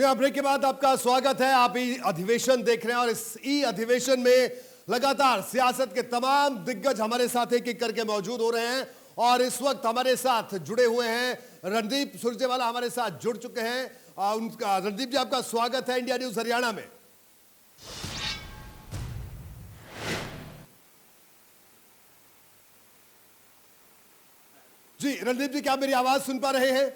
जी हाँ, ब्रेक के बाद आपका स्वागत है। आप ई अधिवेशन देख रहे हैं और इस ई अधिवेशन में लगातार सियासत के तमाम दिग्गज हमारे साथ एक एक करके मौजूद हो रहे हैं और इस वक्त हमारे साथ जुड़े हुए हैं रणदीप सुरजेवाला हमारे साथ जुड़ चुके हैं। उनका रणदीप जी आपका स्वागत है इंडिया न्यूज हरियाणा में। जी रणदीप जी, क्या मेरी आवाज सुन पा रहे हैं?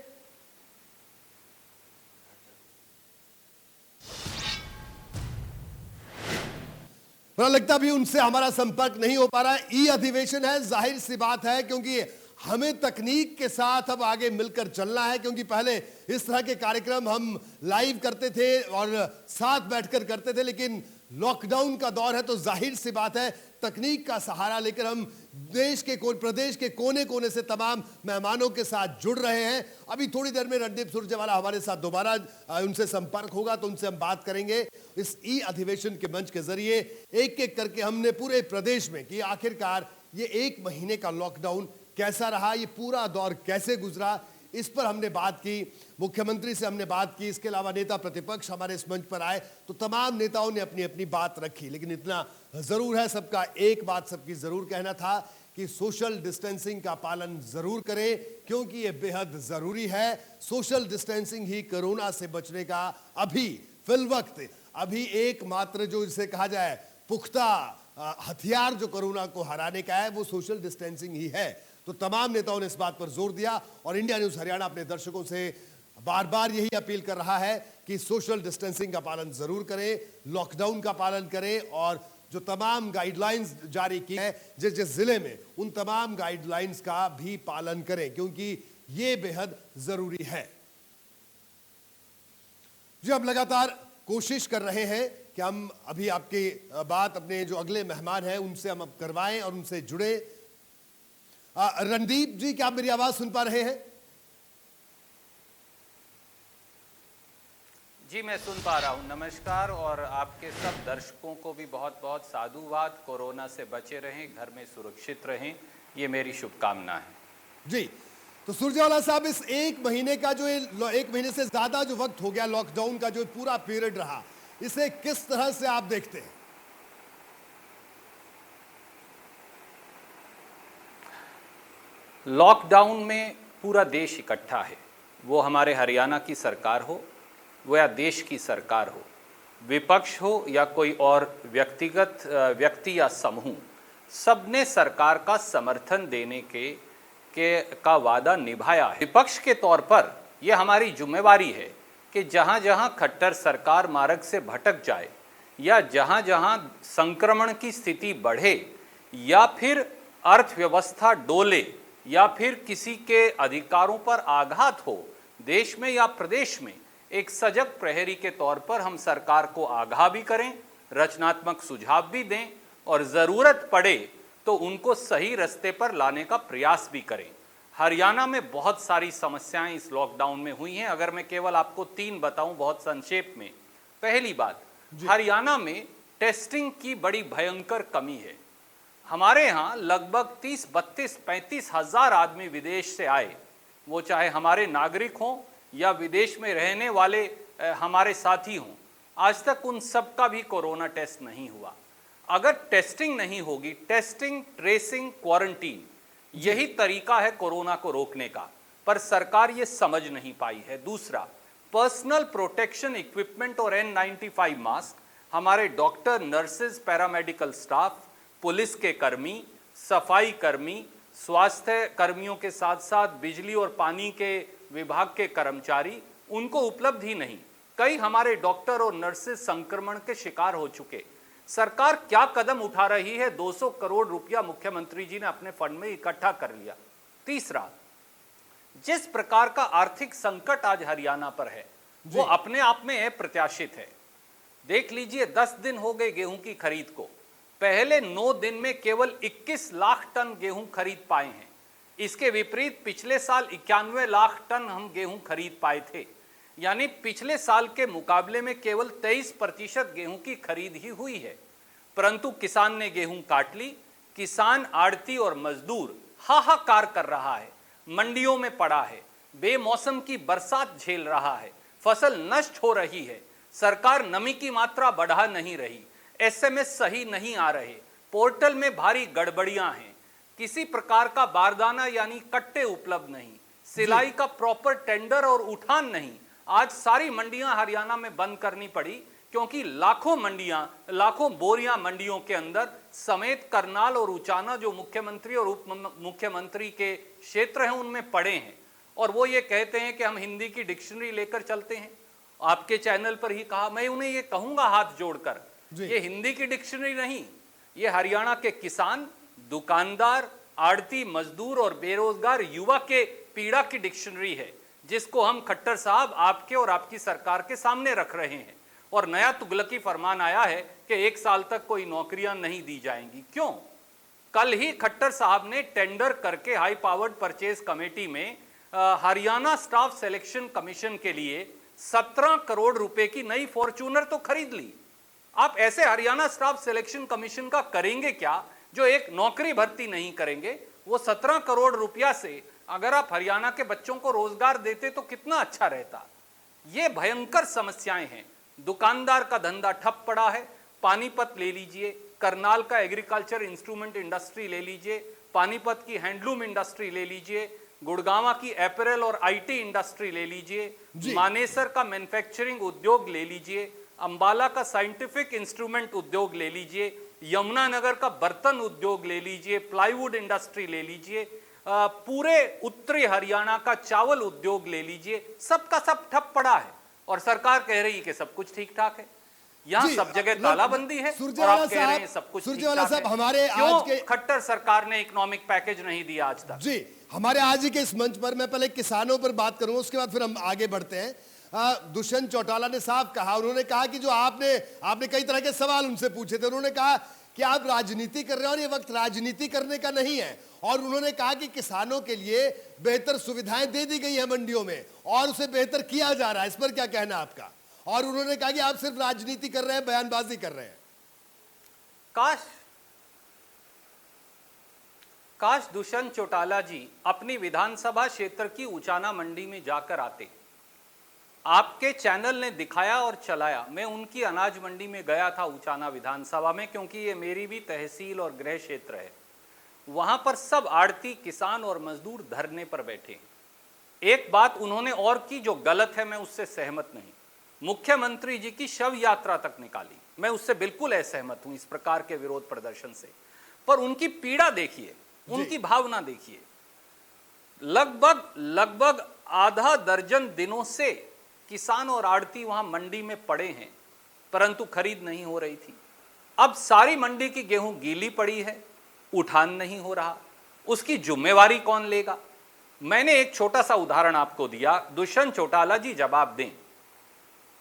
पर लगता भी उनसे हमारा संपर्क नहीं हो पा रहा है। ई अधिवेशन है, जाहिर सी बात है, क्योंकि हमें तकनीक के साथ अब आगे मिलकर चलना है, क्योंकि पहले इस तरह के कार्यक्रम हम लाइव करते थे और साथ बैठकर करते थे, लेकिन लॉकडाउन का दौर है तो जाहिर सी बात है तकनीक का सहारा लेकर हम देश के प्रदेश के कोने कोने से तमाम मेहमानों के साथ जुड़ रहे हैं। अभी थोड़ी देर में रणदीप सुरजेवाला हमारे साथ दोबारा उनसे संपर्क होगा तो उनसे हम बात करेंगे इस ई अधिवेशन के मंच के जरिए। एक एक करके हमने पूरे प्रदेश में कि आखिरकार ये 1 महीने का लॉकडाउन कैसा रहा, ये पूरा दौर कैसे गुजरा, इस पर हमने बात की। मुख्यमंत्री से हमने बात की, इसके अलावा नेता प्रतिपक्ष हमारे इस मंच पर आए तो तमाम नेताओं ने अपनी अपनी बात रखी, लेकिन इतना जरूर है, सबका एक बात सबकी जरूर कहना था कि सोशल डिस्टेंसिंग का पालन जरूर करें, क्योंकि यह बेहद जरूरी है। सोशल डिस्टेंसिंग ही कोरोना से बचने का अभी फिल वक्त अभी एकमात्र जो इसे कहा जाए पुख्ता हथियार जो कोरोना को हराने का है वो सोशल डिस्टेंसिंग ही है। तो तमाम नेताओं ने इस बात पर जोर दिया और इंडिया न्यूज हरियाणा अपने दर्शकों से बार बार यही अपील कर रहा है कि सोशल डिस्टेंसिंग का पालन जरूर करें, लॉकडाउन का पालन करें और जो तमाम गाइडलाइंस जारी की है जिस जिस जिले में उन तमाम गाइडलाइंस का भी पालन करें, क्योंकि ये बेहद जरूरी है। जो हम लगातार कोशिश कर रहे हैं कि हम अभी आपकी बात अपने जो अगले मेहमान हैं उनसे हम अब करवाएं और उनसे जुड़े। रणदीप जी, क्या आप मेरी आवाज सुन पा रहे हैं? जी मैं सुन पा रहा हूं। नमस्कार और आपके सब दर्शकों को भी बहुत बहुत साधुवाद। कोरोना से बचे रहें, घर में सुरक्षित रहें, ये मेरी शुभकामना है। जी तो सुरजेवाला साहब, इस 1 महीने का जो 1 महीने से ज्यादा जो वक्त हो गया लॉकडाउन का जो पूरा पीरियड रहा, इसे किस तरह से आप देखते हैं? लॉकडाउन में पूरा देश इकट्ठा है, वो हमारे हरियाणा की सरकार हो, वो या देश की सरकार हो, विपक्ष हो या कोई और व्यक्तिगत व्यक्ति या समूह, सबने सरकार का समर्थन देने का वादा निभाया है। विपक्ष के तौर पर यह हमारी जिम्मेवारी है कि जहाँ जहाँ खट्टर सरकार मार्ग से भटक जाए या जहाँ जहाँ संक्रमण की स्थिति बढ़े या फिर अर्थव्यवस्था डोले या फिर किसी के अधिकारों पर आघात हो देश में या प्रदेश में, एक सजग प्रहरी के तौर पर हम सरकार को आगाह भी करें, रचनात्मक सुझाव भी दें और ज़रूरत पड़े तो उनको सही रास्ते पर लाने का प्रयास भी करें। हरियाणा में बहुत सारी समस्याएं इस लॉकडाउन में हुई हैं। अगर मैं केवल आपको 3 बताऊं बहुत संक्षेप में। पहली बात, हरियाणा में टेस्टिंग की बड़ी भयंकर कमी है। हमारे यहाँ लगभग 30, 32, 35 हज़ार आदमी विदेश से आए, वो चाहे हमारे नागरिक हों या विदेश में रहने वाले हमारे साथी हों, आज तक उन सब का भी कोरोना टेस्ट नहीं हुआ। अगर टेस्टिंग नहीं होगी, टेस्टिंग, ट्रेसिंग, क्वारंटीन, यही तरीका है कोरोना को रोकने का, पर सरकार ये समझ नहीं पाई है। दूसरा, पर्सनल प्रोटेक्शन इक्विपमेंट और N95 मास्क हमारे doctor, nurses, paramedical staff, police के कर्मी, सफाई कर्मी, स्वास्थ्य कर्मियों के साथ साथ बिजली और पानी के विभाग के कर्मचारी, उनको उपलब्ध ही नहीं। कई हमारे डॉक्टर और नर्सेज संक्रमण के शिकार हो चुके। सरकार क्या कदम उठा रही है? 200 करोड़ रुपया मुख्यमंत्री जी ने अपने फंड में इकट्ठा कर लिया। तीसरा, जिस प्रकार का आर्थिक संकट आज हरियाणा पर है वो अपने आप में अप्रत्याशित है। देख लीजिए, 10 दिन हो गए गेहूं की खरीद को, पहले 9 दिन में केवल 21 लाख टन गेहूं खरीद पाए हैं। इसके विपरीत पिछले साल 91 लाख टन हम गेहूं खरीद पाए थे, यानी पिछले साल के मुकाबले में केवल 23% गेहूं की खरीद ही हुई है। परंतु किसान ने गेहूं काट ली। किसान, आड़ती और मजदूर हाहाकार कर रहा है, मंडियों में पड़ा है, बेमौसम की बरसात झेल रहा है, फसल नष्ट हो रही है, सरकार नमी की मात्रा बढ़ा नहीं रही, एसएमएस सही नहीं आ रहे, पोर्टल में भारी गड़बड़ियां हैं, किसी प्रकार का बारदाना यानी कट्टे उपलब्ध नहीं, सिलाई का प्रॉपर टेंडर और उठान नहीं। आज सारी मंडियां हरियाणा में बंद करनी पड़ी क्योंकि लाखों बोरियां मंडियों के अंदर समेत करनाल और उचाना जो मुख्यमंत्री और उप मुख्यमंत्री के क्षेत्र हैं उनमें पड़े हैं। और वो ये कहते हैं कि हम हिंदी की डिक्शनरी लेकर चलते हैं। आपके चैनल पर ही कहा, मैं उन्हें ये कहूंगा हाथ जोड़कर, ये हिंदी की डिक्शनरी नहीं, ये हरियाणा के किसान, दुकानदार, आड़ती, मजदूर और बेरोजगार युवा के पीड़ा की डिक्शनरी है, जिसको हम खट्टर साहब आपके और आपकी सरकार के सामने रख रहे हैं। और नया तुगलकी फरमान आया है कि 1 साल तक कोई नौकरियां नहीं दी जाएंगी। क्यों? कल ही खट्टर साहब ने टेंडर करके हाई पावर्ड परचेज कमेटी में हरियाणा स्टाफ सिलेक्शन कमीशन के लिए 17 करोड़ रुपए की नई फॉर्च्यूनर तो खरीद ली। आप ऐसे हरियाणा स्टाफ सिलेक्शन कमीशन का करेंगे क्या जो एक नौकरी भर्ती नहीं करेंगे? वो 17 करोड़ रुपया से अगर आप हरियाणा के बच्चों को रोजगार देते तो कितना अच्छा रहता। ये भयंकर समस्याएं हैं। दुकानदार का धंधा ठप पड़ा है। पानीपत ले लीजिए, करनाल का एग्रीकल्चर इंस्ट्रूमेंट इंडस्ट्री ले लीजिए, पानीपत की हैंडलूम इंडस्ट्री ले लीजिए, गुड़गांवा की एपरल और आईटी इंडस्ट्री ले लीजिए, मानेसर का मैन्युफैक्चरिंग उद्योग ले लीजिए, अंबाला का साइंटिफिक इंस्ट्रूमेंट उद्योग ले लीजिए, यमुनानगर का बर्तन उद्योग ले लीजिए, प्लाईवुड इंडस्ट्री ले लीजिए, पूरे उत्तरी हरियाणा का चावल उद्योग ले लीजिए, सबका सब ठप पड़ा है। और सरकार कह रही है कि सब कुछ ठीक ठाक है। यहाँ सब जगह तालाबंदी है और आप कह रहे हैं सब कुछ ठीक ठाक है। हमारे क्यों आज के खट्टर सरकार ने इकोनॉमिक पैकेज नहीं दिया आज तक? जी, हमारे आज के इस मंच पर मैं पहले किसानों पर बात करूंगा, उसके बाद फिर हम आगे बढ़ते हैं। दुष्यंत चौटाला ने साफ कहा, उन्होंने कहा कि जो आपने कई तरह के सवाल उनसे पूछे थे, उन्होंने कहा कि आप राजनीति कर रहे हैं और ये वक्त राजनीति करने का नहीं है। और उन्होंने कहा कि किसानों के लिए बेहतर सुविधाएं दे दी गई है मंडियों में और उसे बेहतर किया जा रहा है। इस पर क्या कहना आपका? और उन्होंने कहा कि आप सिर्फ राजनीति कर रहे हैं, बयानबाजी कर रहे हैं। काश दुष्यंत चौटाला जी अपनी विधानसभा क्षेत्र की उचाना मंडी में जाकर आते। आपके चैनल ने दिखाया और चलाया। मैं उनकी अनाज मंडी में गया था उचाना विधानसभा में, क्योंकि ये मेरी भी तहसील और गृह क्षेत्र है। वहां पर सब आड़ती, किसान और मजदूर धरने पर बैठे। एक बात उन्होंने और की जो गलत है, मैं उससे सहमत नहीं। मुख्यमंत्री जी की शव यात्रा तक निकाली, मैं उससे बिल्कुल असहमत हूं इस प्रकार के विरोध प्रदर्शन से। पर उनकी पीड़ा देखिए, उनकी भावना देखिए। लगभग आधा दर्जन दिनों से किसान और आड़ती वहां मंडी में पड़े हैं, परंतु खरीद नहीं हो रही थी। अब सारी मंडी की गेहूं गीली पड़ी है, उठान नहीं हो रहा, उसकी जिम्मेवारी कौन लेगा? मैंने एक छोटा सा उदाहरण आपको दिया, दुष्यंत चौटाला जी जवाब दें।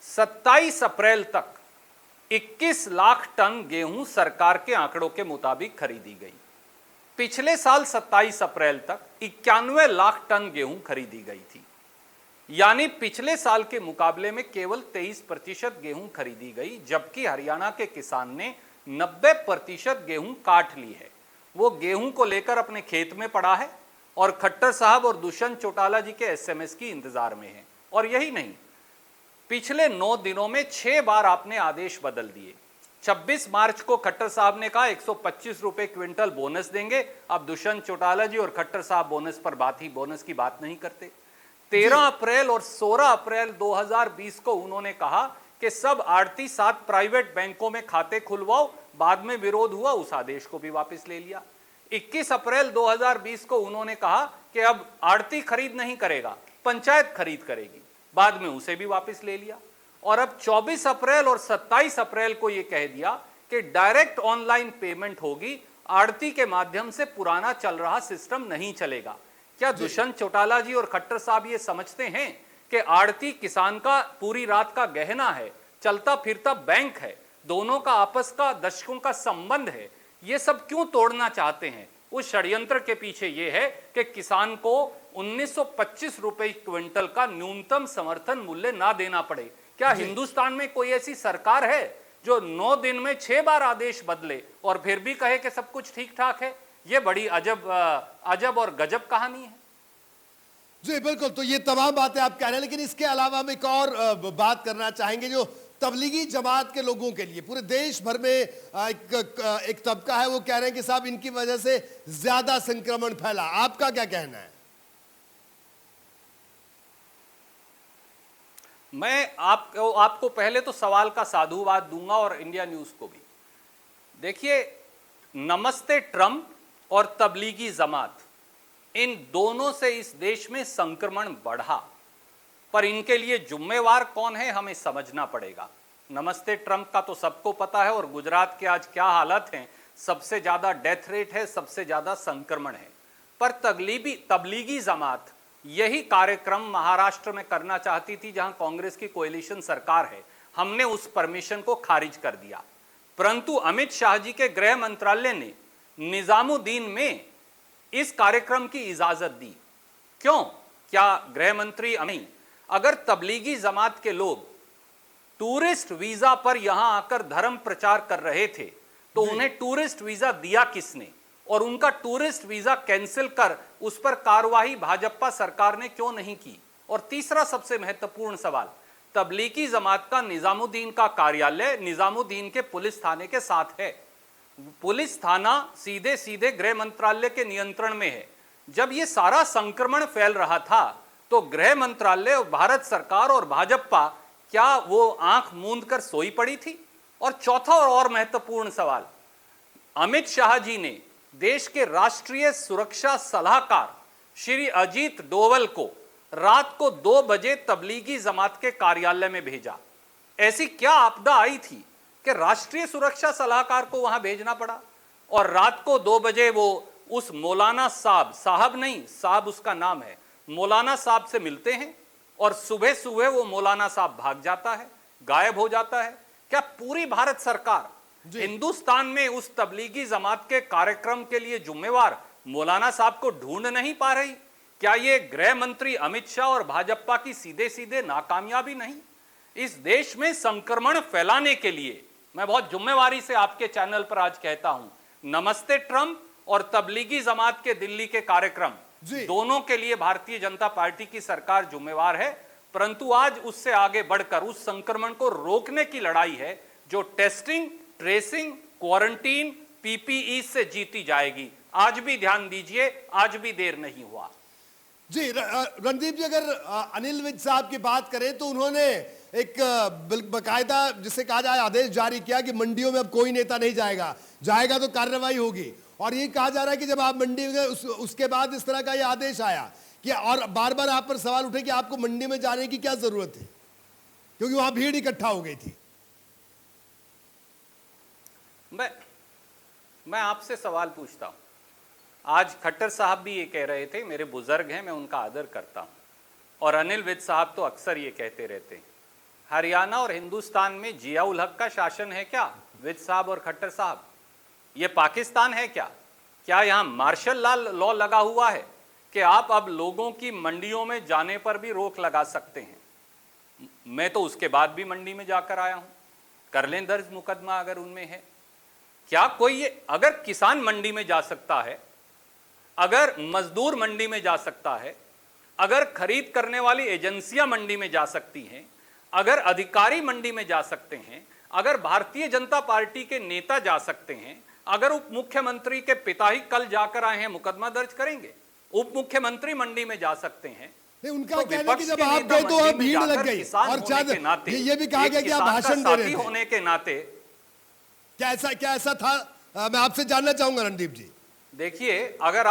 27 अप्रैल तक 21 लाख टन गेहूं सरकार के आंकड़ों के मुताबिक खरीदी गई। पिछले साल 27 अप्रैल तक 91 लाख टन गेहूं खरीदी गई थी, यानी पिछले साल के मुकाबले में केवल 23% गेहूं खरीदी गई, जबकि हरियाणा के किसान ने 90% गेहूं काट ली है। वो गेहूं को लेकर अपने खेत में पड़ा है और खट्टर साहब और दुष्यंत चौटाला जी के एसएमएस की इंतजार में है। और यही नहीं, पिछले 9 दिनों में 6 बार आपने आदेश बदल दिए। 26 मार्च को खट्टर साहब ने कहा 125 रुपए क्विंटल बोनस देंगे। अब दुष्यंत चौटाला जी और खट्टर साहब बोनस की बात नहीं करते। 13 अप्रैल और 16 अप्रैल 2020 को उन्होंने कहा कि सब आड़ती 7 प्राइवेट बैंकों में खाते खुलवाओ। बाद में विरोध हुआ, उस आदेश को भी वापस ले लिया। 21 अप्रैल 2020 को उन्होंने कहा कि अब आड़ती खरीद नहीं करेगा, पंचायत खरीद करेगी। बाद में उसे भी वापस ले लिया। और अब 24 अप्रैल और 27 अप्रैल को यह कह दिया कि डायरेक्ट ऑनलाइन पेमेंट होगी, आड़ती के माध्यम से पुराना चल रहा सिस्टम नहीं चलेगा। क्या दुष्यंत चौटाला जी और खट्टर साहब ये समझते हैं कि आड़ती किसान का पूरी रात का गहना है, चलता फिरता बैंक है, दोनों का आपस का दशकों का संबंध है? ये सब क्यों तोड़ना चाहते हैं? उस षड्यंत्र के पीछे ये है कि किसान को 1925 रुपए क्विंटल का न्यूनतम समर्थन मूल्य ना देना पड़े। क्या हिंदुस्तान में कोई ऐसी सरकार है जो 9 दिन में 6 बार आदेश बदले और फिर भी कहे कि सब कुछ ठीक ठाक है? ये बड़ी अजब और गजब कहानी है। जी बिल्कुल, तो ये तमाम बातें आप कह रहे हैं, लेकिन इसके अलावा हम एक और बात करना चाहेंगे जो तबलीगी जमात के लोगों के लिए पूरे देश भर में एक तबका है, वो कह रहे हैं कि साहब इनकी वजह से ज्यादा संक्रमण फैला। आपका क्या कहना है? मैं आपको पहले तो सवाल का साधुवाद दूंगा और इंडिया न्यूज को भी। देखिए, नमस्ते ट्रंप और तबलीगी जमात, इन दोनों से इस देश में संक्रमण बढ़ा, पर इनके लिए जिम्मेवार कौन है हमें समझना पड़ेगा। नमस्ते ट्रंप का तो सबको पता है, और गुजरात के आज क्या हालत हैं, सबसे ज्यादा डेथ रेट है, सबसे ज्यादा संक्रमण है। पर तबलीगी जमात यही कार्यक्रम महाराष्ट्र में करना चाहती थी, जहां कांग्रेस की कोएलिशन सरकार है। हमने उस परमिशन को खारिज कर दिया, परंतु अमित शाह जी के गृह मंत्रालय ने निजामुद्दीन में इस कार्यक्रम की इजाजत दी। क्यों? क्या गृह मंत्री अमित, अगर तबलीगी जमात के लोग टूरिस्ट वीजा पर यहां आकर धर्म प्रचार कर रहे थे, तो उन्हें टूरिस्ट वीजा दिया किसने? और उनका टूरिस्ट वीजा कैंसिल कर उस पर कार्रवाई भाजपा सरकार ने क्यों नहीं की? और तीसरा सबसे महत्वपूर्ण सवाल, तबलीगी जमात का निजामुद्दीन का कार्यालय निजामुद्दीन के पुलिस थाने के साथ है। पुलिस थाना सीधे सीधे गृह मंत्रालय के नियंत्रण में है। जब यह सारा संक्रमण फैल रहा था, तो गृह मंत्रालय, भारत सरकार और भाजपा, क्या वो आंख मूंद कर सोई पड़ी थी? और चौथा और महत्वपूर्ण सवाल, अमित शाह जी ने देश के राष्ट्रीय सुरक्षा सलाहकार श्री अजीत डोवल को रात को 2 बजे तबलीगी जमात के कार्यालय में भेजा। ऐसी क्या आपदा आई थी कि राष्ट्रीय सुरक्षा सलाहकार को वहां भेजना पड़ा? और रात को 2 बजे वो उस मौलाना साहब नहीं, साहब उसका नाम है, मौलाना साहब से मिलते हैं, और सुबह सुबह वो मौलाना साहब भाग जाता है, गायब हो जाता है। क्या पूरी भारत सरकार हिंदुस्तान में उस तबलीगी जमात के कार्यक्रम के लिए जिम्मेवार मौलाना साहब को ढूंढ नहीं पा रही? क्या ये गृह मंत्री अमित शाह और भाजपा की सीधे सीधे नाकामयाबी नहीं? इस देश में संक्रमण फैलाने के लिए मैं बहुत जिम्मेवारी से आपके चैनल पर आज कहता हूं, नमस्ते ट्रंप और तबलीगी जमात के दिल्ली के कार्यक्रम, दोनों के लिए भारतीय जनता पार्टी की सरकार जिम्मेवार है। परंतु आज उससे आगे बढ़कर उस संक्रमण को रोकने की लड़ाई है, जो टेस्टिंग, ट्रेसिंग, क्वारंटीन, पीपीई से जीती जाएगी। आज भी ध्यान दीजिए, आज भी देर नहीं हुआ। जी रणदीप जी, अगर अनिल विज साहब की बात करें तो उन्होंने एक बकायदा, जिसे कहा जाए, आदेश जारी किया कि मंडियों में अब कोई नेता नहीं जाएगा तो कार्रवाई होगी। और ये कहा जा रहा है कि जब आप मंडी में गए उसके बाद इस तरह का ये आदेश आया कि, और बार बार आप पर सवाल उठे कि आपको मंडी में जाने की क्या जरूरत थी, क्योंकि वहां भीड़ इकट्ठा हो गई थी। मैं आपसे सवाल पूछता हूं। आज खट्टर साहब भी ये कह रहे थे, मेरे बुजुर्ग हैं, मैं उनका आदर करता हूं, और अनिल विज साहब तो अक्सर ये कहते रहते हैं, हरियाणा और हिंदुस्तान में जिया उल हक का शासन है क्या? विज साहब और खट्टर साहब, ये पाकिस्तान है क्या? क्या यहां मार्शल लॉ लगा हुआ है कि आप अब लोगों की मंडियों में जाने पर भी रोक लगा सकते हैं? मैं तो उसके बाद भी मंडी में जाकर आया हूं, कर लें दर्ज मुकदमा अगर उनमें है। क्या कोई ये, अगर किसान मंडी में जा सकता है, अगर मजदूर मंडी में जा सकता है, अगर खरीद करने वाली एजेंसियां मंडी में जा सकती हैं, अगर अधिकारी मंडी में जा सकते हैं, अगर भारतीय जनता पार्टी के नेता जा सकते हैं, अगर उप मुख्यमंत्री के पिता ही कल जाकर आए हैं, मुकदमा दर्ज करेंगे। उप मुख्यमंत्री मंडी में जा सकते हैं। उनका कहना है कि जब आप गए तो वहां भीड़ लग गई, और ये भी कहा गया कि आप भाषण दे रहे थे। होने के नाते क्या ऐसा था? मैं आपसे जानना चाहूंगा रणदीप जी। देखिए, अगर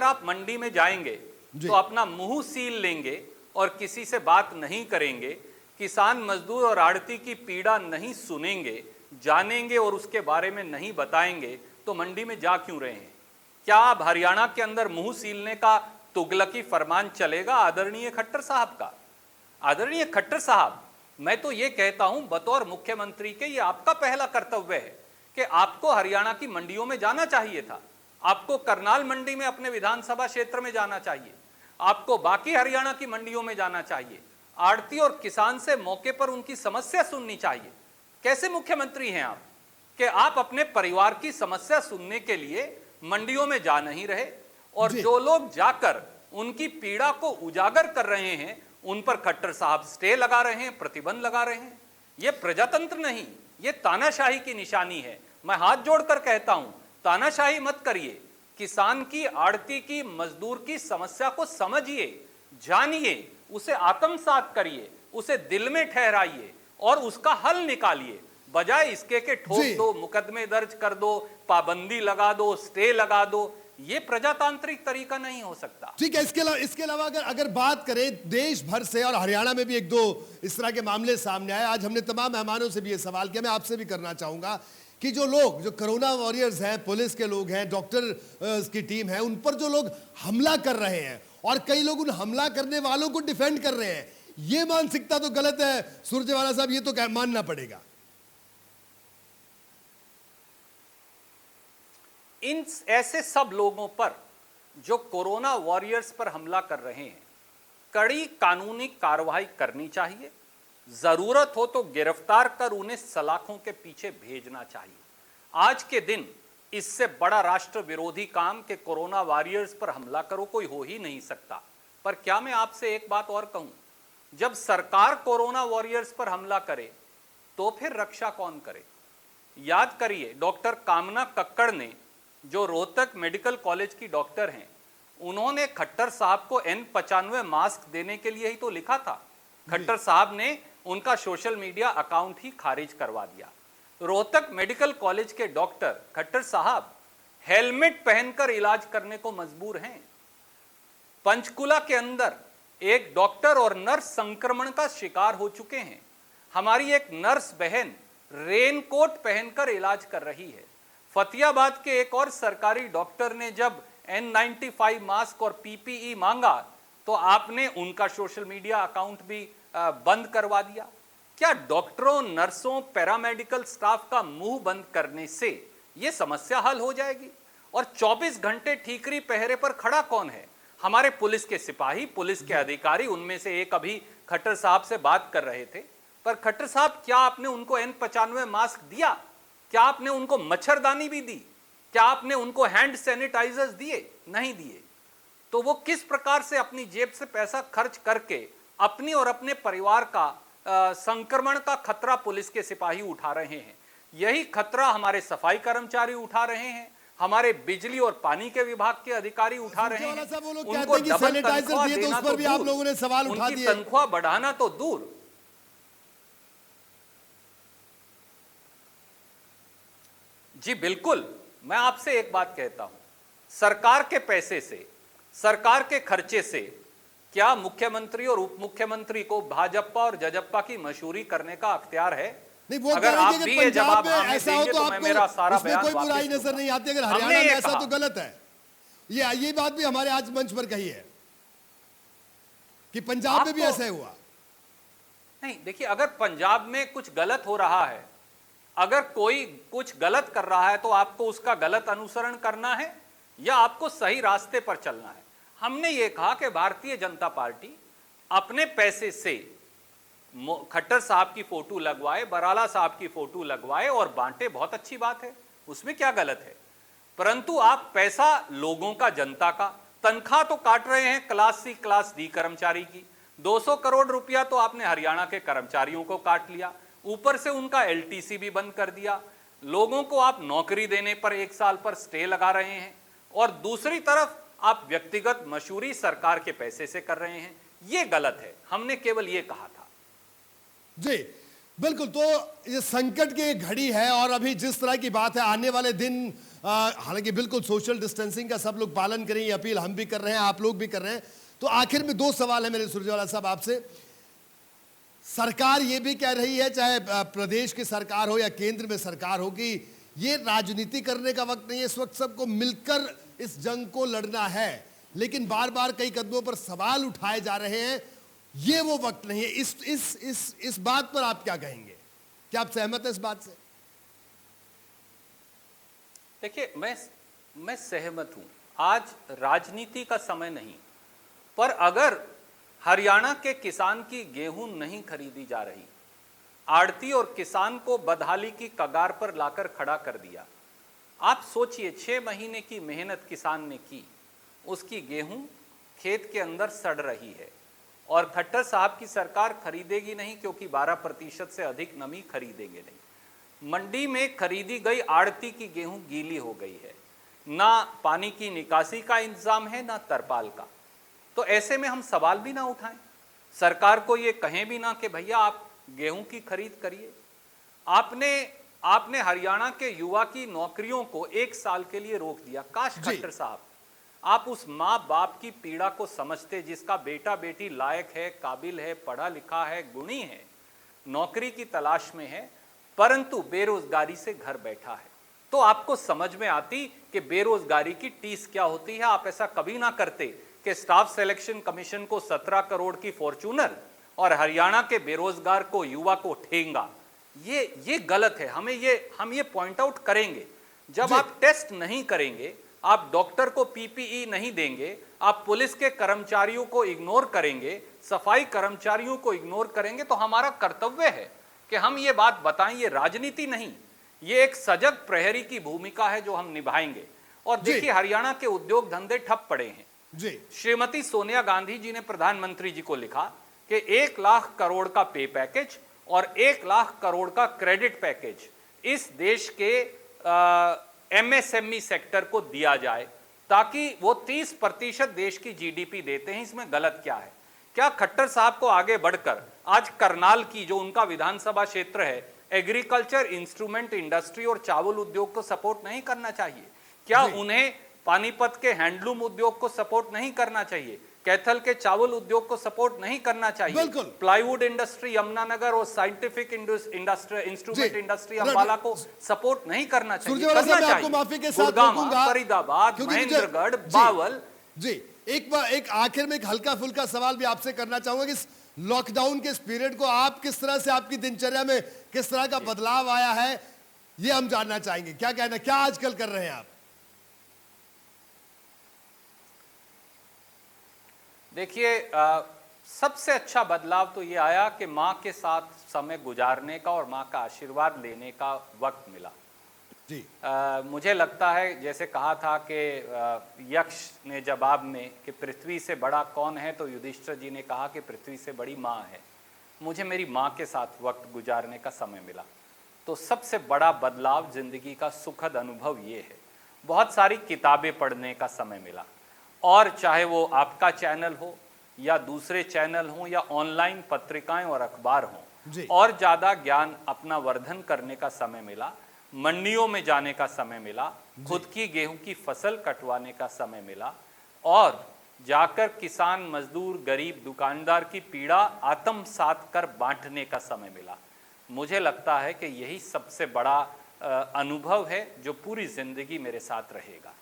आप मंडी में जाएंगे तो अपना मुंह सील लेंगे और किसी से बात नहीं करेंगे, किसान, मजदूर और आड़ती की पीड़ा नहीं सुनेंगे, जानेंगे और उसके बारे में नहीं बताएंगे, तो मंडी में जा क्यों रहे हैं? क्या अब हरियाणा के अंदर मुंह सीलने का तुगलकी फरमान चलेगा आदरणीय खट्टर साहब का? आदरणीय खट्टर साहब, मैं तो ये कहता हूं, बतौर मुख्यमंत्री के ये आपका पहला कर्तव्य है कि आपको हरियाणा की मंडियों में जाना चाहिए था। आपको करनाल मंडी में अपने विधानसभा क्षेत्र में जाना चाहिए, आपको बाकी हरियाणा की मंडियों में जाना चाहिए, आड़ती और किसान से मौके पर उनकी समस्या सुननी चाहिए। कैसे मुख्यमंत्री हैं आप कि आप अपने परिवार की समस्या सुनने के लिए मंडियों में जा नहीं रहे और जी। जो लोग जाकर उनकी पीड़ा को उजागर कर रहे हैं उन पर खट्टर साहब स्टे लगा रहे हैं, प्रतिबंध लगा रहे हैं। यह प्रजातंत्र नहीं, यह तानाशाही की निशानी है। मैं हाथ जोड़कर कहता हूं, तानाशाही मत करिए। किसान की, आड़ती की, मजदूर की समस्या को समझिए, जानिए, उसे आत्मसात करिए, उसे दिल में ठहराइए और उसका हल निकालिए, बजाय इसके के ठोक जी। दो, मुकदमे दर्ज कर दो, पाबंदी लगा दो, स्टे लगा दो। ये प्रजातांत्रिक तरीका नहीं हो सकता। ठीक है, इसके अलावा अगर अगर बात करें देश भर से, और हरियाणा में भी एक दो इस तरह के मामले सामने आए। आज हमने तमाम मेहमानों से भी ये सवाल किया, मैं आपसे भी करना चाहूंगा कि जो लोग, जो कोरोना वॉरियर्स हैं, पुलिस के लोग हैं, डॉक्टर की टीम है, उन पर जो लोग हमला कर रहे हैं और कई लोग उन हमला करने वालों को डिफेंड कर रहे हैं, ये मानसिकता तो गलत है सुरजेवाला साहब, ये तो मानना पड़ेगा। इन ऐसे सब लोगों पर जो कोरोना वॉरियर्स पर हमला कर रहे हैं, कड़ी कानूनी कार्रवाई करनी चाहिए। जरूरत हो तो गिरफ्तार कर उन्हें सलाखों के पीछे भेजना चाहिए। आज के दिन इससे बड़ा राष्ट्र विरोधी काम के कोरोना वॉरियर्स पर हमला करो कोई हो ही नहीं सकता। पर क्या मैं आपसे एक बात और कहूं, जब सरकार कोरोना वॉरियर्स पर हमला करे तो फिर रक्षा कौन करे? याद करिए, डॉक्टर कामना कक्कड़ ने, जो रोहतक मेडिकल कॉलेज की डॉक्टर हैं, उन्होंने खट्टर साहब को N95 मास्क देने के लिए ही तो लिखा था। खट्टर साहब ने उनका सोशल मीडिया अकाउंट ही खारिज करवा दिया। रोहतक मेडिकल कॉलेज के डॉक्टर खट्टर साहब हेलमेट पहनकर इलाज करने को मजबूर हैं। पंचकुला के अंदर एक डॉक्टर और नर्स संक्रमण का शिकार हो चुके हैं। हमारी एक नर्स बहन रेनकोट पहनकर इलाज कर रही है। फतियाबाद के एक और सरकारी डॉक्टर ने जब N95 मास्क और PPE मांगा तो आपने उनका सोशल मीडिया अकाउंट भी बंद करवा दिया। क्या डॉक्टरों, नर्सों, पैरामेडिकल स्टाफ का मुंह बंद करने से यह समस्या हल हो जाएगी? और 24 घंटे ठीकरी पहरे पर खड़ा कौन है? हमारे पुलिस के सिपाही, पुलिस के अधिकारी, उनमें से एक अभी खट्टर साहब से बात कर रहे थे। पर खट्टर साहब, क्या आपने उनको N95 मास्क दिया? क्या आपने उनको मच्छरदानी भी दी? क्या आपने उनको हैंड सैनिटाइजर्स दिए? नहीं दिए। तो वो किस प्रकार से अपनी जेब से पैसा खर्च करके अपनी और अपने परिवार का संक्रमण का खतरा पुलिस के सिपाही उठा रहे हैं? यही खतरा हमारे सफाई कर्मचारी उठा रहे हैं, हमारे बिजली और पानी के विभाग के अधिकारी उठा रहे हैं। उनको डबल तनख्वाह देना तो दूर, उनकी तनख्वाह बढ़ाना तो दूर। जी बिल्कुल, मैं आपसे एक बात कहता हूं, सरकार के पैसे से, सरकार के खर्चे से क्या मुख्यमंत्री और उप मुख्यमंत्री को भाजपा और जजप्पा की मशहूरी करने का अख्तियार है? नहीं, वो अगर आप भी ये जवाब ऐसा हो तो मैं मेरा सारा बयान कोई बुराई नजर नहीं आती। अगर हरियाणा में ऐसा तो गलत है। ये बात भी हमारे आज मंच पर कही है कि पंजाब में भी ऐसा ही हुआ। नहीं, देखिए, अगर पंजाब में कुछ गलत हो रहा है, अगर कोई कुछ गलत कर रहा है, तो आपको उसका गलत अनुसरण करना है या आपको सही रास्ते पर चलना है? हमने ये कहा कि भारतीय जनता पार्टी अपने पैसे से खट्टर साहब की फोटो लगवाए, बराला साहब की फोटो लगवाए और बांटे, बहुत अच्छी बात है, उसमें क्या गलत है। परंतु आप पैसा लोगों का, जनता का, तनख्वाह तो काट रहे हैं क्लास सी क्लास डी कर्मचारी की। 200 करोड़ रुपया तो आपने हरियाणा के कर्मचारियों को काट लिया, ऊपर से उनका LTC भी बंद कर दिया। लोगों को आप नौकरी देने पर 1 साल पर स्टे लगा रहे हैं और दूसरी तरफ आप व्यक्तिगत मशहूरी सरकार के पैसे से कर रहे हैं। यह गलत है, हमने केवल यह कहा था। जी बिल्कुल, तो ये संकट की घड़ी है और अभी जिस तरह की बात है, आने वाले दिन हालांकि बिल्कुल सोशल डिस्टेंसिंग का सब लोग पालन करें, ये अपील हम भी कर रहे हैं, आप लोग भी कर रहे हैं। तो आखिर में 2 सवाल है मेरे सुरजेवाला साहब आपसे। सरकार ये भी कह रही है, चाहे प्रदेश की सरकार हो या केंद्र में सरकार हो, कि ये राजनीति करने का वक्त नहीं है, इस वक्त सबको मिलकर इस जंग को लड़ना है। लेकिन बार बार कई कदमों पर सवाल उठाए जा रहे हैं, ये वो वक्त नहीं है। इस बात पर आप क्या कहेंगे? क्या आप सहमत हैं इस बात से? देखिए, मैं सहमत हूं, आज राजनीति का समय नहीं। पर अगर हरियाणा के किसान की गेहूं नहीं खरीदी जा रही, आड़ती और किसान को बदहाली की कगार पर लाकर खड़ा कर दिया। आप सोचिए, 6 महीने की मेहनत किसान ने की, उसकी गेहूं खेत के अंदर सड़ रही है और खट्टर साहब की सरकार खरीदेगी नहीं, क्योंकि 12% से अधिक नमी खरीदेंगे नहीं। मंडी में खरीदी गई आड़ती की गेहूं गीली हो गई है, ना पानी की निकासी का इंतजाम है, ना तरपाल का। तो ऐसे में हम सवाल भी ना उठाएं, सरकार को ये कहें भी ना कि भैया आप गेहूं की खरीद करिए। आपने हरियाणा के युवा की नौकरियों को 1 साल के लिए रोक दिया। काश खट्टर साहब आप उस माँ बाप की पीड़ा को समझते जिसका बेटा बेटी लायक है, काबिल है, पढ़ा लिखा है, गुणी है, नौकरी की तलाश में है, परंतु बेरोजगारी से घर बैठा है। तो आपको समझ में आती कि बेरोजगारी की टीस क्या होती है। आप ऐसा कभी ना करते कि स्टाफ सिलेक्शन कमीशन को 17 करोड़ की फॉर्च्यूनर और हरियाणा के बेरोजगार को, युवा को ठेंगा। ये गलत है। हम ये पॉइंट आउट करेंगे। जब आप टेस्ट नहीं करेंगे, आप डॉक्टर को पीपीई नहीं देंगे, आप पुलिस के कर्मचारियों को इग्नोर करेंगे, सफाई कर्मचारियों को इग्नोर करेंगे, तो हमारा कर्तव्य है कि हम ये बात बताएं। ये राजनीति नहीं, ये एक सजग प्रहरी की भूमिका है जो हम निभाएंगे। और देखिए हरियाणा के उद्योग धंधे ठप पड़े हैं जी। श्रीमती सोनिया गांधी जी ने प्रधानमंत्री जी को लिखा कि 1 लाख करोड़ का पे पैकेज और 1 लाख करोड़ का क्रेडिट पैकेज इस देश के एमएसएमई सेक्टर को दिया जाए, ताकि वो 30% देश की जीडीपी देते हैं। इसमें गलत क्या है? क्या खट्टर साहब को आगे बढ़कर आज करनाल की, जो उनका विधानसभा क्षेत्र है, एग्रीकल्चर, इंस्ट्रूमेंट इंडस्ट्री और चावल उद्योग को सपोर्ट नहीं करना चाहिए? क्या उन्हें पानीपत के हैंडलूम उद्योग को सपोर्ट नहीं करना चाहिए? कैथल के चावल उद्योग को सपोर्ट नहीं करना चाहिए? प्लाईवुड इंडस्ट्री यमुनानगर और साइंटिफिक इंस्ट्रूमेंट इंडस्ट्री अंबाला को सपोर्ट नहीं करना चाहिए? आपको माफी के साथ रोकूंगा, फरीदाबाद, महेंद्रगढ़, बावल। जी, एक आखिर में एक हल्का फुल्का सवाल भी आपसे करना चाहूंगा कि इस लॉकडाउन के इस पीरियड को आप किस तरह से, आपकी दिनचर्या में किस तरह का बदलाव आया है, ये हम जानना चाहेंगे। क्या कहना, क्या आजकल कर रहे हैं आप? देखिए, सबसे अच्छा बदलाव तो ये आया कि माँ के साथ समय गुजारने का और माँ का आशीर्वाद लेने का वक्त मिला जी। मुझे लगता है, जैसे कहा था कि यक्ष ने जवाब में कि पृथ्वी से बड़ा कौन है, तो युधिष्ठिर जी ने कहा कि पृथ्वी से बड़ी माँ है। मुझे मेरी माँ के साथ वक्त गुजारने का समय मिला, तो सबसे बड़ा बदलाव जिंदगी का सुखद अनुभव ये है। बहुत सारी किताबें पढ़ने का समय मिला, और चाहे वो आपका चैनल हो या दूसरे चैनल हो या ऑनलाइन पत्रिकाएं और अखबार हों, और ज़्यादा ज्ञान अपना वर्धन करने का समय मिला। मंडियों में जाने का समय मिला, खुद की गेहूं की फसल कटवाने का समय मिला, और जाकर किसान, मजदूर, गरीब, दुकानदार की पीड़ा आत्मसात कर बांटने का समय मिला। मुझे लगता है कि यही सबसे बड़ा अनुभव है जो पूरी जिंदगी मेरे साथ रहेगा।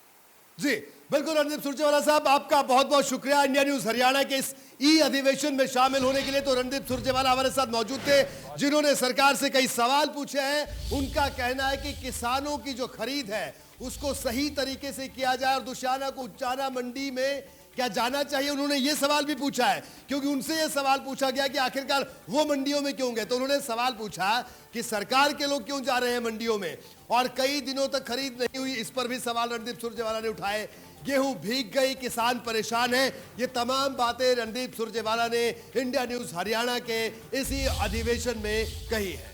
जी बिल्कुल। रणदीप सुरजेवाला साहब, आपका बहुत बहुत शुक्रिया इंडिया न्यूज हरियाणा के इस ई अधिवेशन में शामिल होने के लिए। तो रणदीप सुरजेवाला हमारे साथ मौजूद थे, जिन्होंने सरकार से कई सवाल पूछे हैं। उनका कहना है कि किसानों की जो खरीद है उसको सही तरीके से किया जाए, और दुशाना को उच्चाना मंडी में क्या जाना चाहिए, उन्होंने ये सवाल भी पूछा है। क्योंकि उनसे ये सवाल पूछा गया कि आखिरकार वो मंडियों में क्यों गए, तो उन्होंने सवाल पूछा कि सरकार के लोग क्यों जा रहे हैं मंडियों में, और कई दिनों तक खरीद नहीं हुई। इस पर भी सवाल रणदीप सुरजेवाला ने उठाए। गेहूं भीग गई, किसान परेशान है, ये तमाम बातें रणदीप सुरजेवाला ने इंडिया न्यूज हरियाणा के इसी अधिवेशन में कही है।